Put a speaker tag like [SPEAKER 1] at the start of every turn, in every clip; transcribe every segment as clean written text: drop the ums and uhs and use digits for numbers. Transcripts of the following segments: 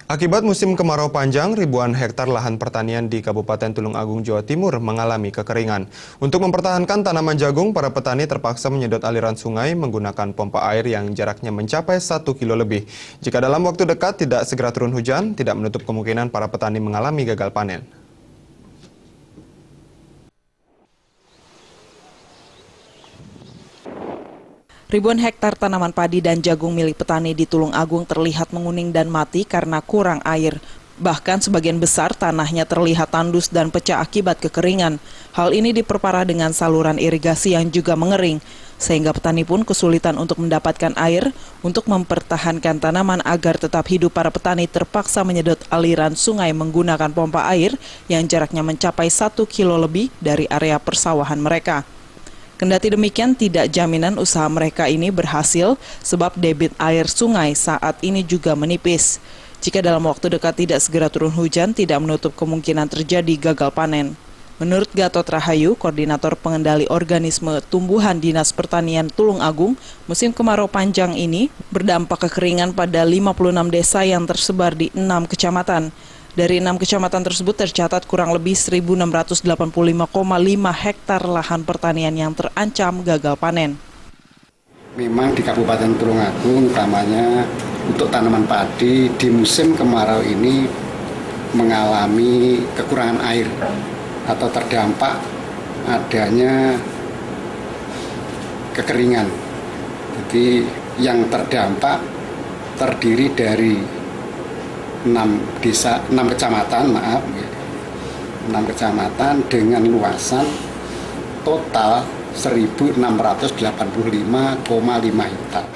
[SPEAKER 1] Akibat musim kemarau panjang, ribuan hektar lahan pertanian di Kabupaten Tulungagung, Jawa Timur mengalami kekeringan. Untuk mempertahankan tanaman jagung, para petani terpaksa menyedot aliran sungai menggunakan pompa air yang jaraknya mencapai 1 kilo lebih. Jika dalam waktu dekat tidak segera turun hujan, tidak menutup kemungkinan para petani mengalami gagal panen.
[SPEAKER 2] Ribuan hektar tanaman padi dan jagung milik petani di Tulungagung terlihat menguning dan mati karena kurang air. Bahkan sebagian besar tanahnya terlihat tandus dan pecah akibat kekeringan. Hal ini diperparah dengan saluran irigasi yang juga mengering, sehingga petani pun kesulitan untuk mendapatkan air. Untuk mempertahankan tanaman agar tetap hidup, para petani terpaksa menyedot aliran sungai menggunakan pompa air yang jaraknya mencapai 1 kilo lebih dari area persawahan mereka. Kendati demikian, tidak jaminan usaha mereka ini berhasil sebab debit air sungai saat ini juga menipis. Jika dalam waktu dekat tidak segera turun hujan, tidak menutup kemungkinan terjadi gagal panen. Menurut Gatot Rahayu, Koordinator Pengendali Organisme Tumbuhan Dinas Pertanian Tulungagung, musim kemarau panjang ini berdampak kekeringan pada 56 desa yang tersebar di 6 kecamatan. Dari 6 kecamatan tersebut tercatat kurang lebih 1.685,5 hektar lahan pertanian yang terancam gagal panen.
[SPEAKER 3] Memang di Kabupaten Tulungagung, utamanya untuk tanaman padi di musim kemarau ini mengalami kekurangan air atau terdampak adanya kekeringan. Jadi yang terdampak terdiri dari 6 kecamatan dengan luasan total 1.685,5 hektar.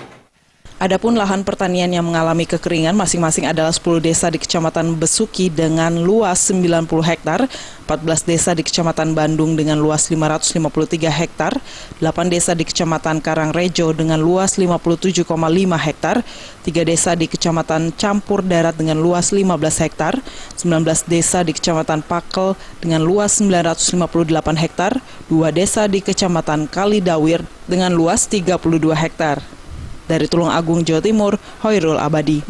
[SPEAKER 2] Adapun lahan pertanian yang mengalami kekeringan masing-masing adalah 10 desa di Kecamatan Besuki dengan luas 90 hektar, 14 desa di Kecamatan Bandung dengan luas 553 hektar, 8 desa di Kecamatan Karangrejo dengan luas 57,5 hektar, 3 desa di Kecamatan Campur Darat dengan luas 15 hektar, 19 desa di Kecamatan Pakel dengan luas 958 hektar, 2 desa di Kecamatan Kalidawir dengan luas 32 hektar. Dari Tulungagung, Jawa Timur, Hoirul Abadi.